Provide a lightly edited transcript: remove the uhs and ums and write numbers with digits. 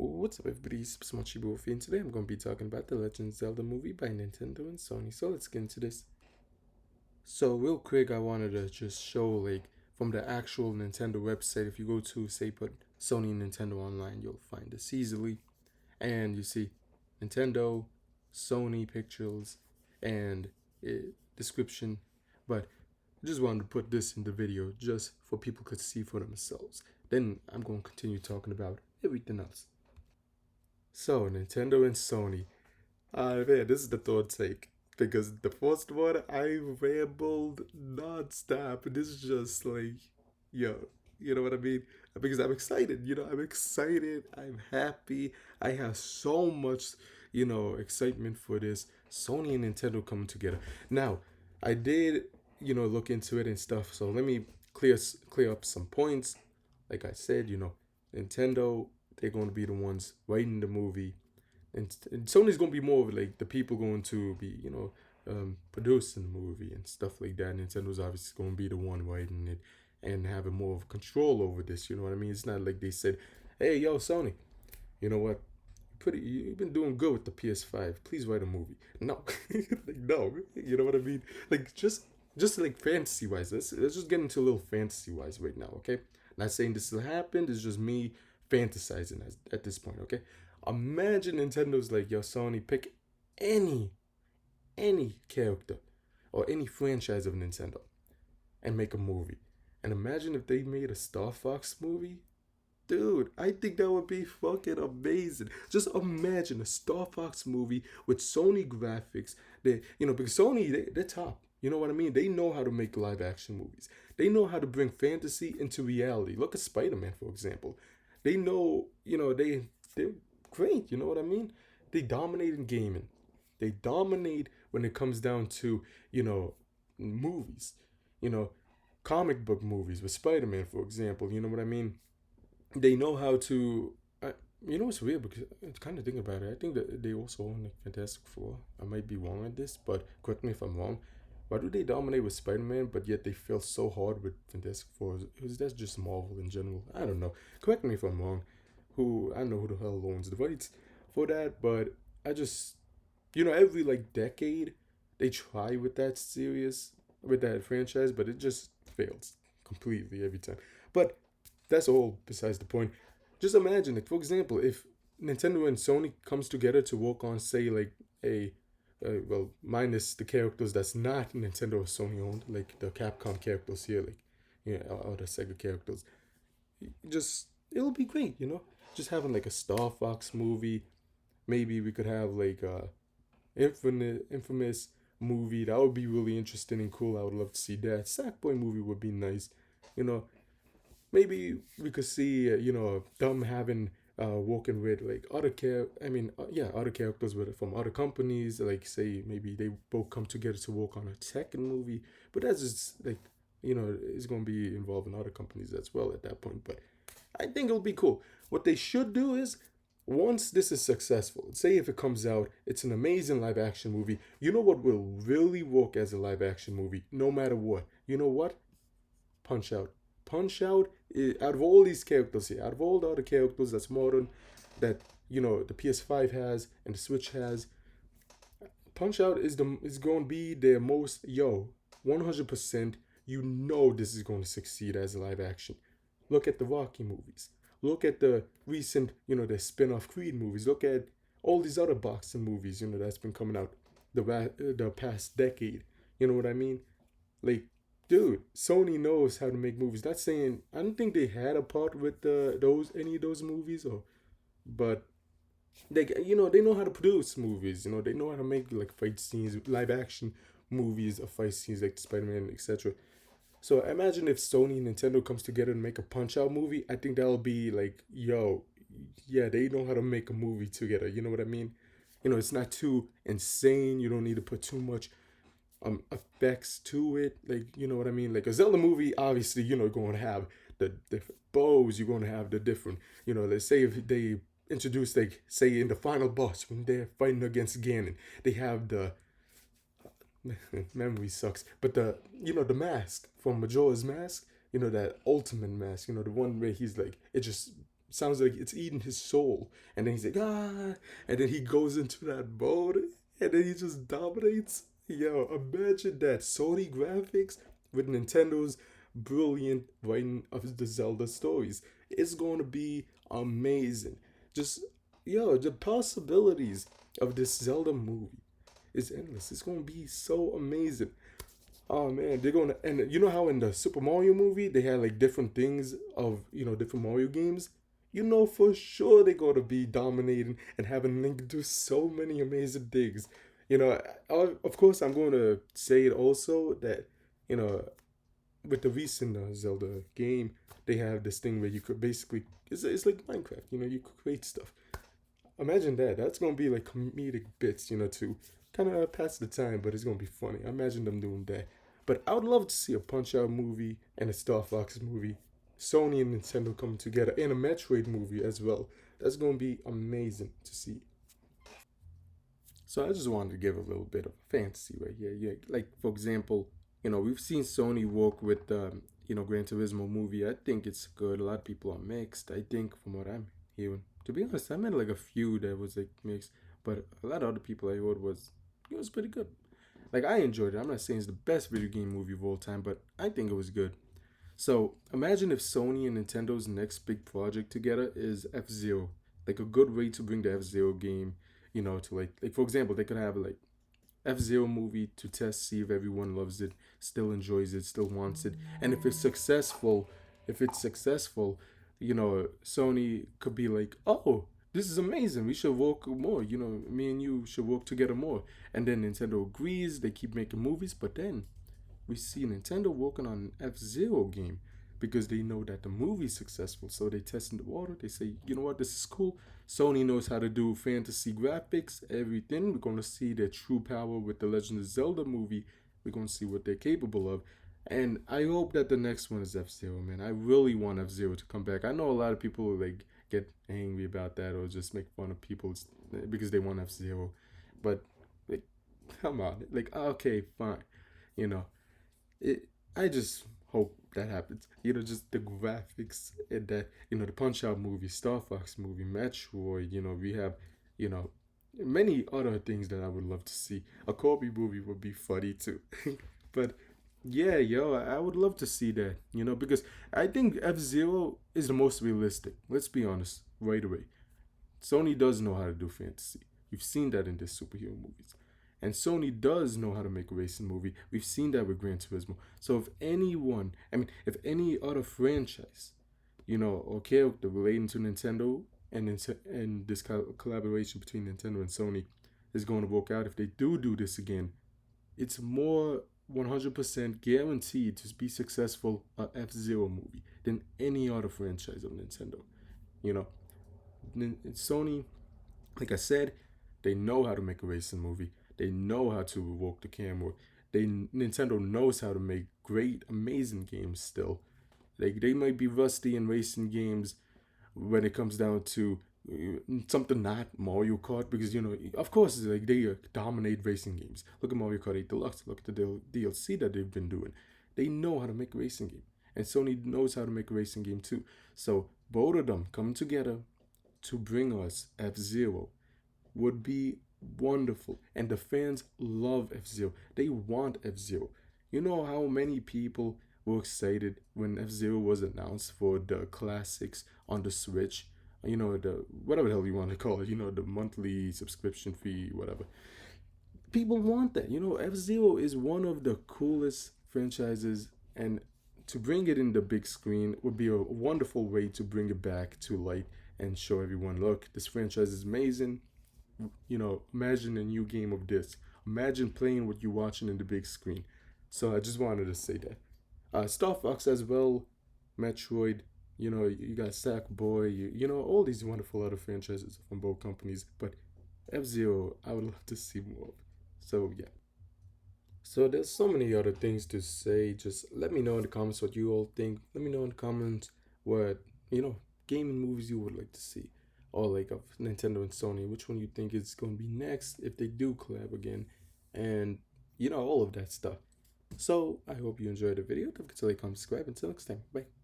What's up, everybody? It's Supersmallchibiwolf, and today I'm going to be talking about the Legend of Zelda movie by Nintendo and Sony. So let's get into this. So real quick, I wanted to just show from the actual Nintendo website. If you go to say put Sony Nintendo Online, you'll find this easily, and you see Nintendo, Sony pictures, and description. But I just wanted to put this in the video just for people could see for themselves. Then I'm going to continue talking about everything else. So, Nintendo and Sony. Man, this is the third take. Because the first one, I rambled non-stop. This is just yo, you know what I mean? Because I'm excited, I'm excited. I'm happy. I have so much, excitement for this. Sony and Nintendo coming together. Now, I did, look into it and stuff. So let me clear up some points. Like I said, Nintendo, they're going to be the ones writing the movie, and Sony's going to be more of like the people going to be, producing the movie and stuff like that. Nintendo's obviously going to be the one writing it and having more of control over this. You know what I mean? It's not like they said, "Hey, yo, Sony, you know what? You've been doing good with the PS5. Please write a movie." No, like no, you know what I mean? Like just like fantasy wise. Let's just get into a little fantasy wise right now, okay? Not saying this will happen. This is just me fantasizing at this point, okay? Imagine Nintendo's like, yo, Sony, pick any character or any franchise of Nintendo and make a movie. And imagine if they made a Star Fox movie. Dude, I think that would be fucking amazing. Just imagine a Star Fox movie with Sony graphics. Because Sony, they're top. You know what I mean? They know how to make live action movies. They know how to bring fantasy into reality. Look at Spider Man, for example. They know, they're great. You know what I mean? They dominate in gaming. They dominate when it comes down to, movies. You know, comic book movies with Spider Man, for example. You know what I mean? They know how to. It's weird because I'm kind of thinking about it. I think that they also own like Fantastic Four. I might be wrong on this, but correct me if I'm wrong. Why do they dominate with Spider Man, but yet they fail so hard with Fantastic Four? Is that just Marvel in general? I don't know. Correct me if I'm wrong. I know who the hell owns the rights for that, but I just every like decade they try with that franchise, but it just fails completely every time. But that's all besides the point. Just imagine it. For example, if Nintendo and Sony comes together to work on, say, like a, well, minus the characters that's not Nintendo or Sony owned, like the Capcom characters here, like or the Sega characters. Just it'll be great. Just having like a Star Fox movie. Maybe we could have like a infamous movie. That would be really interesting and cool. I would love to see that. Sackboy movie would be nice. You know, maybe we could see them having working with like other characters with from other companies, like say maybe they both come together to work on a second movie, but that's just like it's going to be involving other companies as well at that point. But I think it'll be cool. What they should do is, once this is successful, say if it comes out, it's an amazing live action movie. You know what will really work as a live action movie, no matter what? You know what? Punch Out. Punch Out, out of all these characters here, out of all the other characters that's modern, that the PS5 has and the Switch has, Punch Out is going to be their most 100%. You know this is going to succeed as a live action. Look at the Rocky movies. Look at the recent, the spin-off Creed movies. Look at all these other boxing movies, that's been coming out the past decade. You know what I mean? Like, dude, Sony knows how to make movies. Not saying I don't think they had a part with those any of those movies, but they know how to produce movies. They know how to make like fight scenes, live action movies of fight scenes like Spider Man, etc. So imagine if Sony and Nintendo comes together and make a Punch Out movie. I think that'll be like, yeah, they know how to make a movie together. You know what I mean? It's not too insane. You don't need to put too much effects to it. Like, you know what I mean? Like a Zelda movie, obviously, you're going to have the different bows. You're going to have the different, let's say if they introduce, like, say in the final boss when they're fighting against Ganon, they have the memory sucks, but the mask from Majora's Mask, that ultimate mask, the one where he's like, it just sounds like it's eating his soul. And then he's like, ah, and then he goes into that mode, and then he just dominates. Yo, imagine that Sony graphics with Nintendo's brilliant writing of the Zelda stories. It's going to be amazing. Just, yo, the possibilities of this Zelda movie is endless. It's going to be so amazing. Oh man, they're gonna, and you know how in the Super Mario movie they had like different things of, different Mario games. You know for sure they're gonna be dominating and having Link do so many amazing things. Of course I'm going to say it also that you know with the recent Zelda game they have this thing where you could basically, it's like Minecraft. You could create stuff. Imagine that. That's gonna be like comedic bits, to kind of pass the time, but it's gonna be funny. I imagine them doing that. But I would love to see a Punch Out movie and a Star Fox movie, Sony and Nintendo coming together, and a Metroid movie as well. That's gonna be amazing to see. So I just wanted to give a little bit of fantasy right here. Yeah, like for example, we've seen Sony work with Gran Turismo movie. I think it's good. A lot of people are mixed. I think from what I'm hearing, to be honest, I met like a few that was like mixed, but a lot of other people I heard was it was pretty good. Like I enjoyed it. I'm not saying it's the best video game movie of all time, but I think it was good. So imagine if Sony and Nintendo's next big project together is F Zero, like a good way to bring the F Zero game, to like for example, they could have like F Zero movie to test, see if everyone loves it, still enjoys it, still wants it, and if it's successful, Sony could be like, oh, this is amazing. We should work more. Me and you should work together more. And then Nintendo agrees. They keep making movies, but then we see Nintendo working on an F Zero game because they know that the movie's successful. So they test in the water. They say, you know what, this is cool. Sony knows how to do fantasy graphics, everything. We're going to see their true power with the Legend of Zelda movie. We're going to see what they're capable of. And I hope that the next one is F Zero, man. I really want F Zero to come back. I know a lot of people like get angry about that or just make fun of people because they want F Zero, but like, come on, like okay, fine, you know it. I just hope that happens. Just the graphics and that the Punch Out movie, Star Fox movie, Metroid. We have you know many other things that I would love to see. A Kobe movie would be funny too, but yeah, yo, I would love to see that. Because I think F Zero is the most realistic. Let's be honest, right away. Sony does know how to do fantasy. We've seen that in the superhero movies. And Sony does know how to make a racing movie. We've seen that with Gran Turismo. So if any other franchise, or character relating to Nintendo and this collaboration between Nintendo and Sony is going to work out, if they do this again, it's more 100% guaranteed to be successful a F Zero movie than any other franchise of Nintendo. You know, Sony, like I said, they know how to make a racing movie. They know how to work the camera. Nintendo knows how to make great, amazing games still. Like they might be rusty in racing games when it comes down to something not Mario Kart because of course like they dominate racing games. Look at Mario Kart 8 Deluxe. Look at the DLC that they've been doing. They know how to make a racing game, and Sony knows how to make a racing game too. So both of them coming together to bring us F Zero would be wonderful. And the fans love F Zero. They want F Zero. You know how many people were excited when F Zero was announced for the classics on the Switch? The whatever the hell you want to call it, the monthly subscription fee, whatever. People want that. F Zero is one of the coolest franchises, and to bring it in the big screen would be a wonderful way to bring it back to light and show everyone, look, this franchise is amazing. Imagine a new game of this. Imagine playing what you're watching in the big screen. So I just wanted to say that. Star Fox as well, Metroid. You got Sackboy. All these wonderful other franchises from both companies. But F Zero, I would love to see more of. So yeah. So there's so many other things to say. Just let me know in the comments what you all think. Let me know in the comments what gaming movies you would like to see, or like of Nintendo and Sony. Which one you think is going to be next if they do collab again, and all of that stuff. So I hope you enjoyed the video. Don't forget to like, comment, subscribe. Until next time, bye.